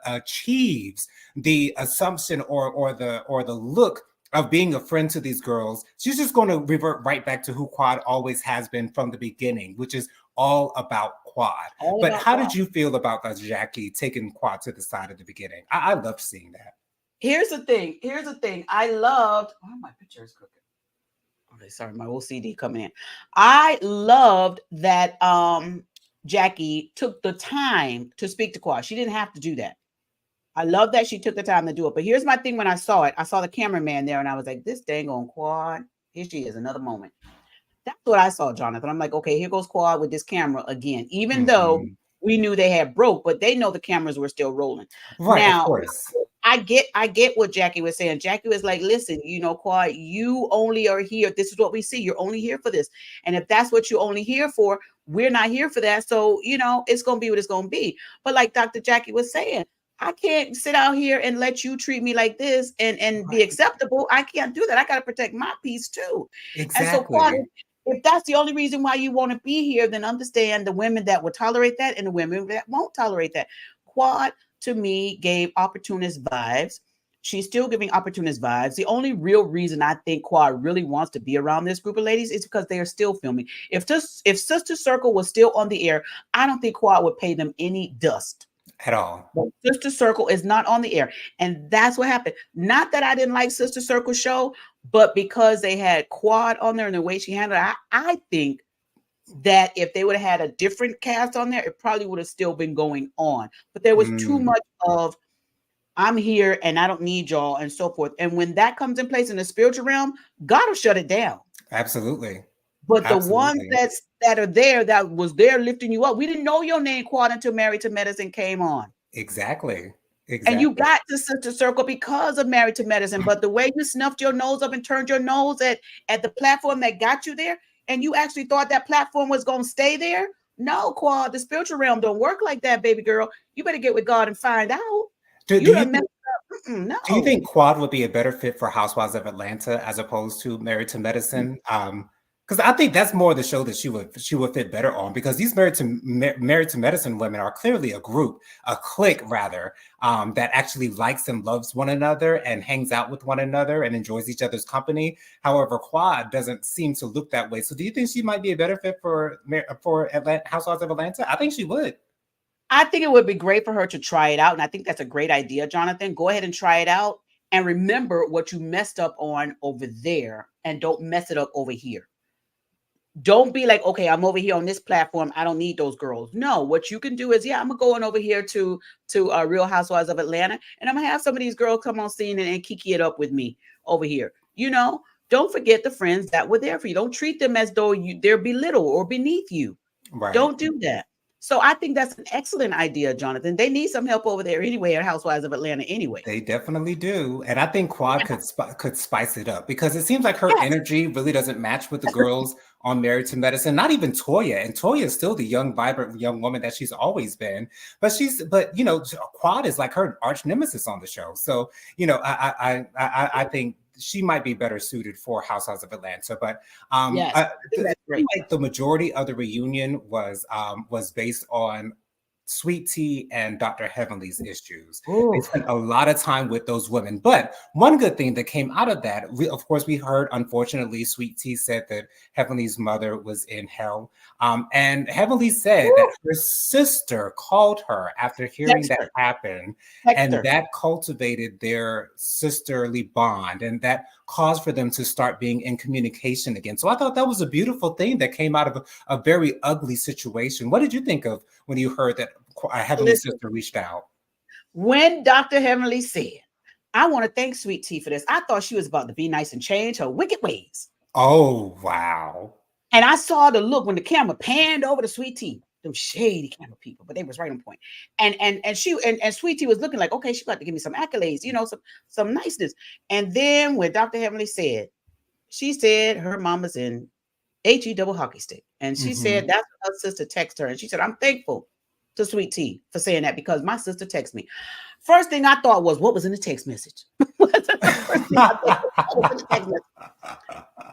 achieves the assumption or the look of being a friend to these girls, she's just going to revert right back to who Quad always has been from the beginning, which is all about Quad. But how did you feel about Jackie taking Quad to the side at the beginning? I loved seeing that. Here's the thing. I loved. Oh, my picture is crooked. Okay, sorry, my OCD coming in. I loved that Jackie took the time to speak to Quad. She didn't have to do that. I love that she took the time to do it. But here's my thing: when I saw it, I saw the cameraman there, and I was like, "This dang on Quad. Here she is, another moment." That's what I saw, Jonathan. I'm like, okay, here goes Quad with this camera again. Even though we knew they had broke, but they know the cameras were still rolling. Right, now, of course. I get what Jackie was saying. Jackie was like, listen, Quad, you only are here. This is what we see. You're only here for this. And if that's what you're only here for, we're not here for that. So, it's going to be what it's going to be. But like Dr. Jackie was saying, I can't sit out here and let you treat me like this and be acceptable. I can't do that. I got to protect my peace too. Exactly. And so, Quad, if that's the only reason why you want to be here, then understand the women that will tolerate that and the women that won't tolerate that. Quad, to me, gave opportunist vibes. She's still giving opportunist vibes. The only real reason I think Quad really wants to be around this group of ladies is because they are still filming. If Sister Circle was still on the air, I don't think Quad would pay them any dust. At all. But Sister Circle is not on the air. And that's what happened. Not that I didn't like Sister Circle show, but because they had Quad on there and the way she handled it, I think that if they would have had a different cast on there, it probably would have still been going on. But there was too much of, I'm here and I don't need y'all and so forth. And when that comes in place in the spiritual realm, God will shut it down. Absolutely. But the ones that are there, that was there lifting you up, we didn't know your name, Quad, until Married to Medicine came on. Exactly. And you got to Sister Circle because of Married to Medicine. But the way you snuffed your nose up and turned your nose at the platform that got you there, and you actually thought that platform was going to stay there? No, Quad, the spiritual realm don't work like that, baby girl. You better get with God and find out. Do you think Quad would be a better fit for Housewives of Atlanta as opposed to Married to Medicine? Because I think that's more the show that she would fit better on, because these Married to Medicine women are clearly a clique rather, that actually likes and loves one another and hangs out with one another and enjoys each other's company. However, Quad doesn't seem to look that way. So do you think she might be a better fit for Housewives of Atlanta? I think she would. I think it would be great for her to try it out. And I think that's a great idea, Jonathan. Go ahead and try it out. And remember what you messed up on over there, and don't mess it up over here. Don't be like, okay, I'm over here on this platform. I don't need those girls. No, what you can do is, I'm going to go on over here to Real Housewives of Atlanta, and I'm going to have some of these girls come on scene and kiki it up with me over here. Don't forget the friends that were there for you. Don't treat them as though they're belittled or beneath you. Right. Don't do that. So I think that's an excellent idea, Jonathan. They need some help over there anyway at Housewives of Atlanta anyway. They definitely do. And I think Quad could spice it up, because it seems like her energy really doesn't match with the girls on Married to Medicine. Not even Toya. And Toya is still the young, vibrant young woman that she's always been. But Quad is like her arch nemesis on the show. So, I think she might be better suited for Housewives of Atlanta. But I feel like the majority of the reunion was based on Sweet Tea and Dr. Heavenly's issues. They spent a lot of time with those women. But one good thing that came out of that, of course, we heard, unfortunately, Sweet Tea said that Heavenly's mother was in hell. And Heavenly said that her sister called her after hearing that happen. And that cultivated their sisterly bond. And that caused for them to start being in communication again. So I thought that was a beautiful thing that came out of a very ugly situation. What did you think of when you heard that Heavenly's sister reached out? When Dr. Heavenly said, I want to thank Sweet Tea for this, I thought she was about to be nice and change her wicked ways. Oh, wow. And I saw the look when the camera panned over to Sweet Tea. Them shady camera people, but they was right on point. And Sweet Tea was looking like, okay, she got to give me some accolades, some niceness. And then when Dr. Heavenly said, she said her mama's in HE double hockey stick. And she said that's what her sister texted her. And she said, I'm thankful to Sweet Tea for saying that because my sister texted me. First thing I thought was, what was in the text message?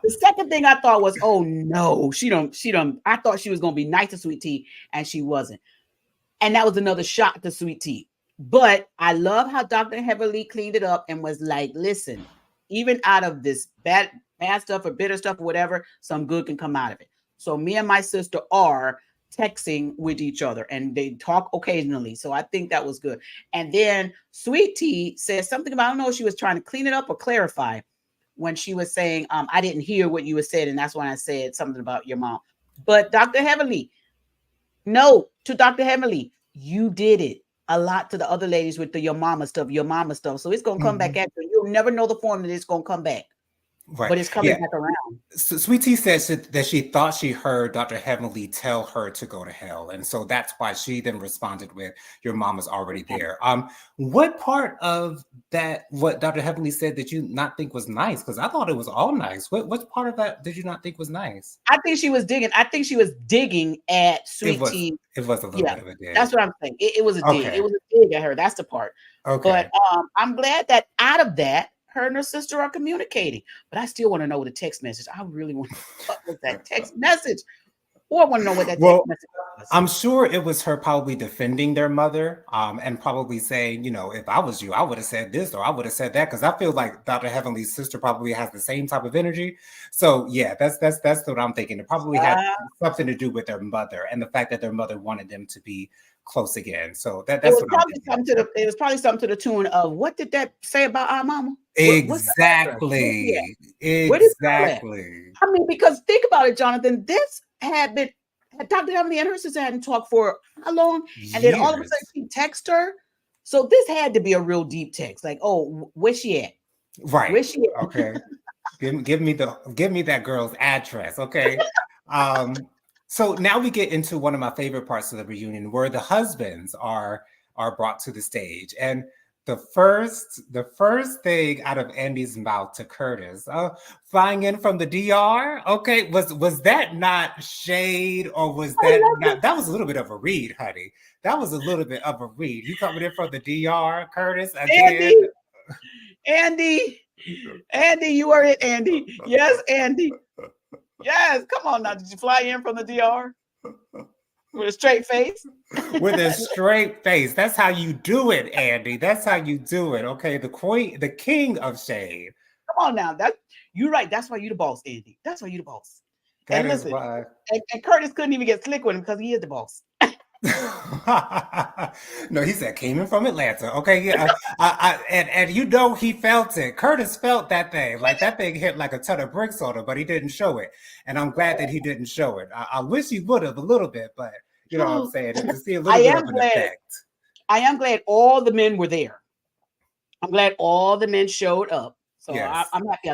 The second thing I thought was, oh no, she don't. I thought she was gonna be nice to Sweet Tea, and she wasn't. And that was another shock to Sweet Tea. But I love how Dr. Heavenly cleaned it up and was like, listen, even out of this bad stuff or bitter stuff or whatever, some good can come out of it. So me and my sister are texting with each other and they talk occasionally. So I think that was good. And then Sweet Tea said something about, I don't know if she was trying to clean it up or clarify when she was saying, I didn't hear what you were said. And that's when I said something about your mom. But Dr. Heavenly, no, to Dr. Heavenly, you did it a lot to the other ladies with your mama stuff. So it's going to come back at you. You'll never know the form that it's going to come back. Right. But it's coming back around. So Sweet Tea says that she thought she heard Dr. Heavenly tell her to go to hell. And so that's why she then responded with, your mama's already there. What part of that, what Dr. Heavenly said, did you not think was nice? Because I thought it was all nice. What part of that did you not think was nice? I think she was digging. I think she was digging at Sweet Tea. It was a little bit of a dig. That's what I'm saying. It was a dig. It was a dig at her. That's the part. Okay. But I'm glad that out of that, her and her sister are communicating, but I still want to know the text message. I really want to know what was that text message. Or I want to know what that text message was. I'm sure it was her probably defending their mother, and probably saying, if I was you, I would have said this or I would have said that, because I feel like Dr. Heavenly's sister probably has the same type of energy. So yeah, that's what I'm thinking. It probably had something to do with their mother and the fact that their mother wanted them to be close again. So that's what I'm thinking. It was probably something to the tune of, what did that say about our mama? Exactly. Exactly. I mean, because think about it, Jonathan, this had Dr. Heavenly and her sister hadn't talked for how long? And then all of a sudden she texted her. So this had to be a real deep text. Like, oh, where's she at? Right. Where's she at? Okay. give me that girl's address. Okay. So now we get into one of my favorite parts of the reunion, where the husbands are brought to the stage. And the first thing out of Andy's mouth to Curtis, flying in from the DR. Okay, was that not shade, or was that not? That was a little bit of a read, honey. That was a little bit of a read. You coming in from the DR, Curtis? Andy, you are it, Andy. Yes, Andy. Yes, come on now. Did you fly in from the DR with a straight face? With a straight face. That's how you do it, Andy. That's how you do it. Okay, the king of shade. Come on now. You're right. That's why you the boss, Andy. That's why you the boss. That is why. And Curtis couldn't even get slick with him because he is the boss. No, he said came in from Atlanta. Okay, yeah, and he felt it. Curtis felt that thing, like that thing hit like a ton of bricks on him, but he didn't show it. And I'm glad that he didn't show it. I wish he would have a little bit, but you know what I'm saying, to see a little bit of an effect. I am glad all the men were there. I'm glad all the men showed up. So yes. I'm happy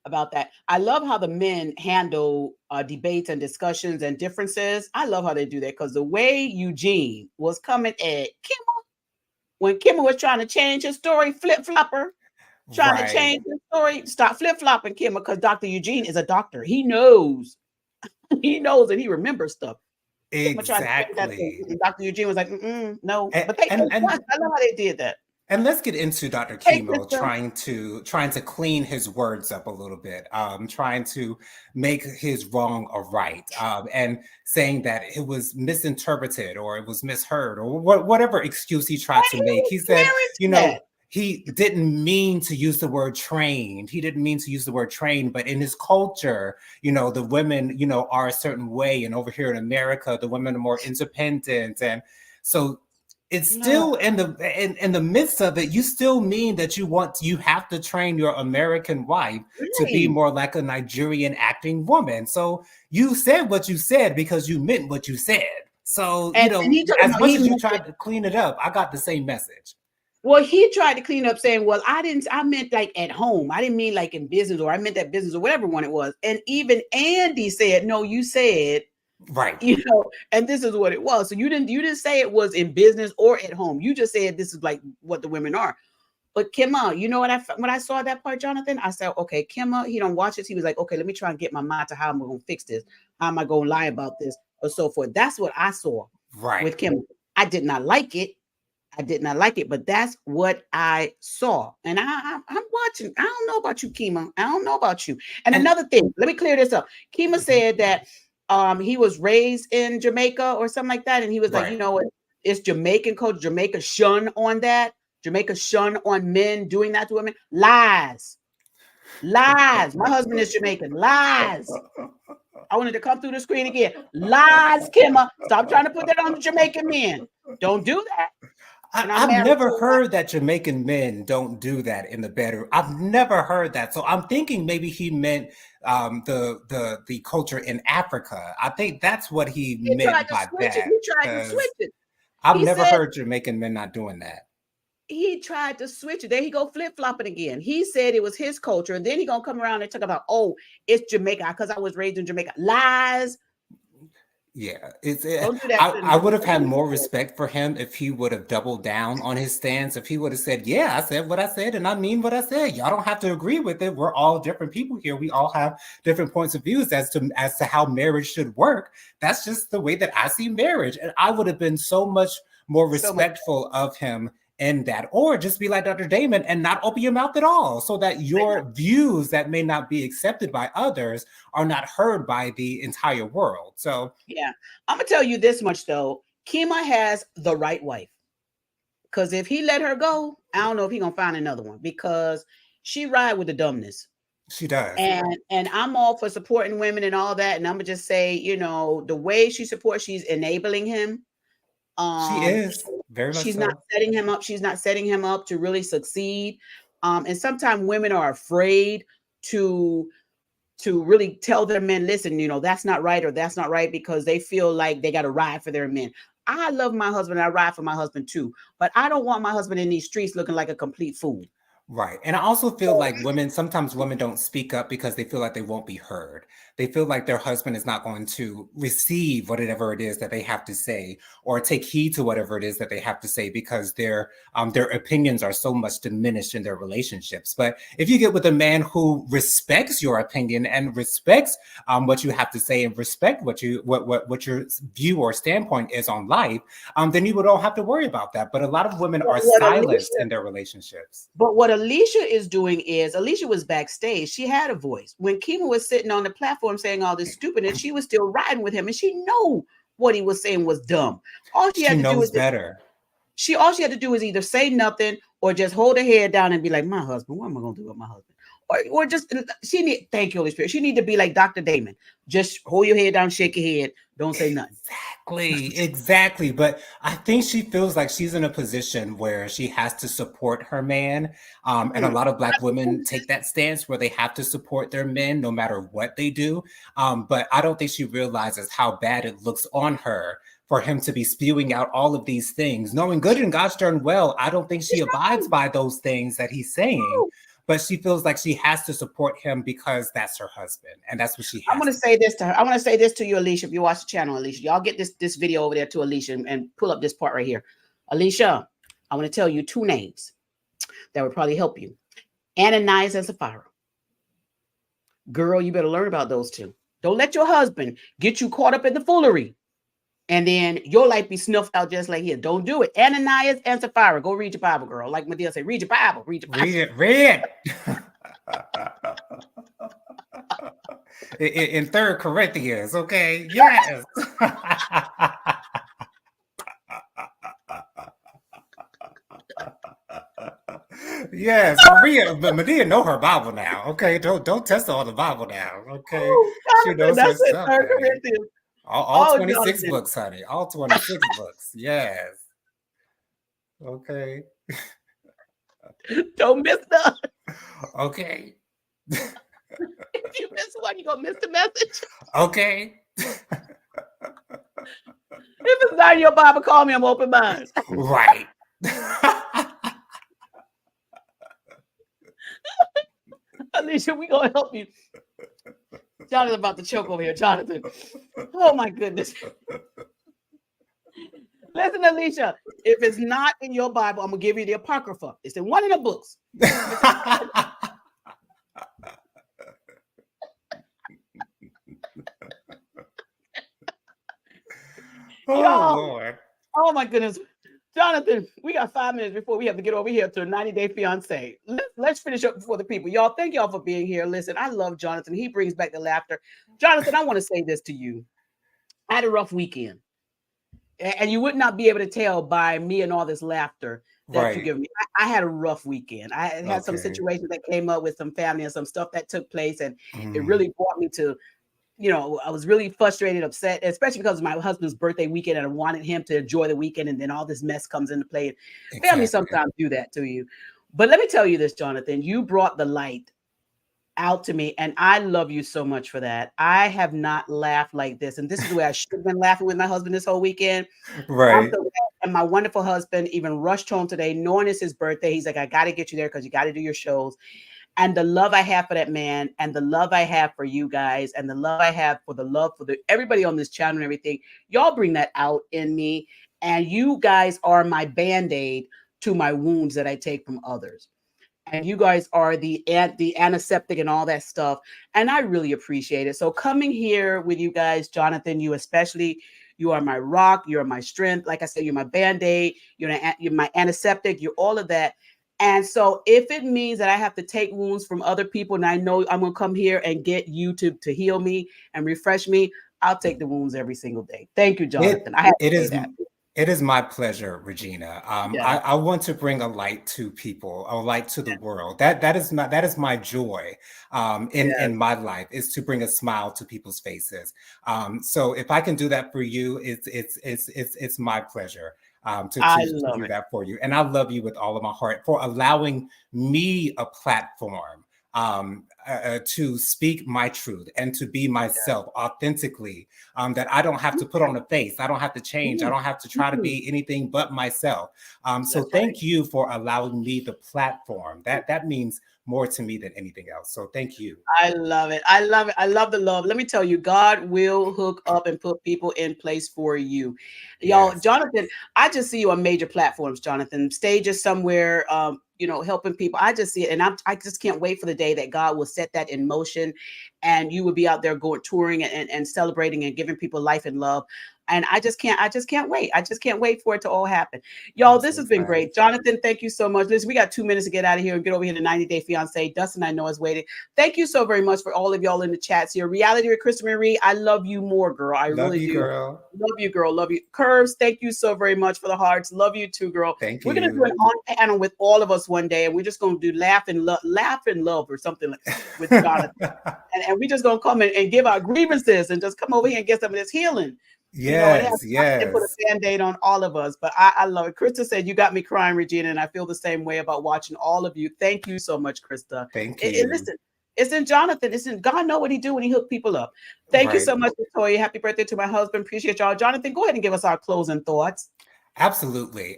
about that. I love how the men handle debates and discussions and differences. I love how they do that, because the way Eugene was coming at Kimmel, when Kimmel was trying to change his story, flip-flopper, trying to change his story, stop flip-flopping Kimmel, because Dr. Eugene is a doctor. He knows and he remembers stuff. Exactly. And Dr. Eugene was like, no. But I love how they did that. And let's get into Dr. Chemo trying to clean his words up a little bit, trying to make his wrong a right, and saying that it was misinterpreted or it was misheard or whatever excuse he tried to make. He said, he didn't mean to use the word trained. He didn't mean to use the word trained, but in his culture, the women, are a certain way. And over here in America, the women are more independent. And so it's still in the midst of it, you still mean that you have to train your American wife to be more like a Nigerian acting woman. So you said what you said because you meant what you said. So, as much as you tried to clean it up, I got the same message. Well, he tried to clean up saying, well, I meant like at home. I didn't mean like in business, or I meant that business or whatever one it was. And even Andy said, no, you said, right. And this is what it was. So you didn't say it was in business or at home. You just said this is like what the women are. But Kimma, you know what when I saw that part, Jonathan, I said, okay, Kimma, he don't watch this. He was like, okay, let me try and get my mind to how I'm going to fix this. How am I going to lie about this or so forth? That's what I saw with Kimma. I did not like it. But that's what I saw. And I'm watching. I don't know about you, Kima. I don't know about you. And another thing, let me clear this up. Kima said that he was raised in Jamaica or something like that. And he was like, you know what? It's Jamaican culture. Jamaica shun on that. Jamaica shun on men doing that to women. Lies. My husband is Jamaican. Lies. I wanted to come through the screen again. Lies, Kimma. Stop trying to put that on the Jamaican men. Don't do that. I've never heard that Jamaican men don't do that in the bedroom. I've never heard that. So I'm thinking maybe he meant the culture in Africa. I think that's what he meant by that. He tried to switch it. I've never heard Jamaican men not doing that. He tried to switch it. There he go flip-flopping again. He said it was his culture. And then he gonna come around and talk about, oh, it's Jamaica because I was raised in Jamaica. Lies. Yeah, I would have had more respect for him if he would have doubled down on his stance. If he would have said, yeah, I said what I said and I mean what I said. Y'all don't have to agree with it. We're all different people here. We all have different points of views as to how marriage should work. That's just the way that I see marriage. And I would have been so much more respectful of him in that, or just be like Dr. Damon and not open your mouth at all, so that your views that may not be accepted by others are not heard by the entire world. So yeah, I'm gonna tell you this much though. Kima has the right wife, because if he let her go, I don't know if he gonna find another one, because she ride with the dumbness. She does. And I'm all for supporting women and all that. And I'm gonna just say, the way she supports, she's enabling him. She is very much. She's not setting him up. She's not setting him up to really succeed. And sometimes women are afraid to really tell their men, listen, that's not right, or that's not right, because they feel like they got to ride for their men. I love my husband. I ride for my husband too, but I don't want my husband in these streets looking like a complete fool. Right. And I also feel like sometimes women don't speak up because they feel like they won't be heard. They feel like their husband is not going to receive whatever it is that they have to say, or take heed to whatever it is that they have to say, because their opinions are so much diminished in their relationships. But if you get with a man who respects your opinion and respects what you have to say and respect what your view or standpoint is on life, then you don't have to worry about that. But a lot of women are silenced in their relationships. But what Alicia is doing is, Alicia was backstage. She had a voice. When Kima was sitting on the platform saying all this stupidness, she was still riding with him, and she knew what he was saying was dumb. All she had to do is better. All she had to do is either say nothing or just hold her head down and be like, my husband, what am I going to do with my husband? Or just, thank you, Holy Spirit. She need to be like Dr. Damon. Just hold your head down, shake your head. Don't say nothing. Exactly. But I think she feels like she's in a position where she has to support her man. And a lot of Black women take that stance where they have to support their men no matter what they do. But I don't think she realizes how bad it looks on her for him to be spewing out all of these things, knowing good and God's darn well. I don't think she abides by those things that he's saying. But she feels like she has to support him because that's her husband, and that's what she has. I want to say this to her. I want to say this to you, Alicia. If you watch the channel, Alicia, y'all get this video over there to Alicia and pull up this part right here. Alicia, I want to tell you two names that would probably help you: Ananias and Sapphira. Girl, you better learn about those two. Don't let your husband get you caught up in the foolery, and then your life be snuffed out just like his. Don't do it. Ananias and Sapphira. Go read your Bible, girl. Like Medea said, read your Bible. Read your Bible. Read it. In 3 Corinthians, okay? Yes. Yes, Maria, but Medea know her Bible now. Okay, don't test her on the Bible now. Okay, she knows her stuff. 3 Corinthians. All 26 books, honey. All 26 books. Yes. Okay. Don't miss none. Okay. If you miss one, you're going to miss the message. Okay. If it's not in your Bible, call me. I'm open minded. Right. Alicia, we gonna help you. Jonathan about to choke over here. Jonathan. Oh my goodness. Listen, Alicia, if it's not in your Bible, I'm gonna give you the Apocrypha. It's in one of the books. Oh, Lord. Oh my goodness. Jonathan, we got 5 minutes before we have to get over here to a 90-day fiance. Let's finish up before the people. Y'all, thank y'all for being here. Listen, I love Jonathan. He brings back the laughter. Jonathan, I want to say this to you. I had a rough weekend. And you would not be able to tell by me and all this laughter that you give me. I had a rough weekend. I had some situations that came up with some family and some stuff that took place. And it really brought me to, I was really frustrated, upset, especially because of my husband's birthday weekend. And I wanted him to enjoy the weekend. And then all this mess comes into play. Family sometimes do that to you. But let me tell you this, Jonathan, you brought the light out to me, and I love you so much for that. I have not laughed like this, and this is the way I should have been laughing with my husband this whole weekend. Right. And my wonderful husband even rushed home today, knowing it's his birthday. He's like, I got to get you there because you got to do your shows. And the love I have for that man, and the love I have for you guys, and the love I have for everybody on this channel and everything, y'all bring that out in me. And you guys are my Band-Aid to my wounds that I take from others. And you guys are the antiseptic and all that stuff. And I really appreciate it. So coming here with you guys, Jonathan, you especially, you are my rock. You're my strength. Like I said, you're my Band-Aid. You're my antiseptic. You're all of that. And so if it means that I have to take wounds from other people, and I know I'm going to come here and get you to heal me and refresh me, I'll take the wounds every single day. Thank you, Jonathan. It is my pleasure, Regina. I want to bring a light to people, a light to the world. That is my joy in my life, is to bring a smile to people's faces. So if I can do that for you, it's my pleasure to do that for you. And I love you with all of my heart for allowing me a platform to speak my truth and to be myself authentically, that I don't have to put on a face. I don't have to change. I don't have to try to be anything but myself. So thank you for allowing me the platform. That means more to me than anything else. So thank you. I love it. I love it. I love the love. Let me tell you, God will hook up and put people in place for you. Y'all, Jonathan, I just see you on major platforms, Jonathan, stages somewhere, helping people. I just see it. And I just can't wait for the day that God will set that in motion and you will be out there going touring and celebrating and giving people life and love. And I just can't wait. I just can't wait for it to all happen. Y'all, this has been great. Jonathan, thank you so much. Listen, we got 2 minutes to get out of here and get over here to 90-Day Fiancé. Dustin, I know, is waiting. Thank you so very much for all of y'all in the chats here. Reality with Krista Marie, I love you more, girl. I really do. Girl. Love you, girl. Love you. Curves, thank you so very much for the hearts. Love you too, girl. Thank We're you. going to do an on panel with all of us one day, and we're just going to do laugh and love or something like with Jonathan. and we're just going to come and give our grievances and just come over here and get some of this healing. Yes. And put a Band-Aid on all of us. But I love it. Krista said, you got me crying, Regina, and I feel the same way about watching all of you. Thank you so much, Krista. Thank you. Listen, it's in Jonathan. It's in God know what he do when he hook people up. Thank you so much, Victoria. Happy birthday to my husband. Appreciate y'all. Jonathan, go ahead and give us our closing thoughts. Absolutely.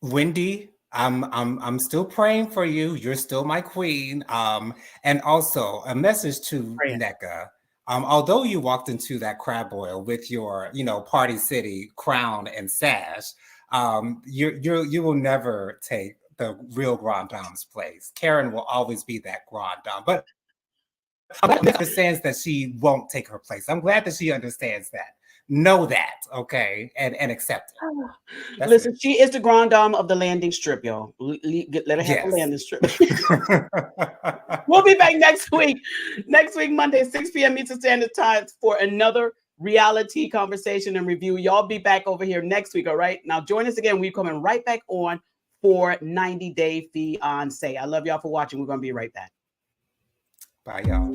Wendy, I'm still praying for you. You're still my queen. And also a message to NECA. Although you walked into that crab oil with your, Party City crown and sash, you will never take the real Grand Dame's place. Karen will always be that Grand Dame, but I'm glad she understands that she won't take her place. I'm glad that she understands that. Know that, okay, and accept it. Listen, she is the Grand Dame of the landing strip, y'all. Let her have the landing strip. We'll be back next week. Next week, Monday, 6 p.m. Eastern Standard Time for another reality conversation and review. Y'all be back over here next week, all right? Now, join us again. We're coming right back on for 90-Day Fiancé. I love y'all for watching. We're going to be right back. Bye, y'all.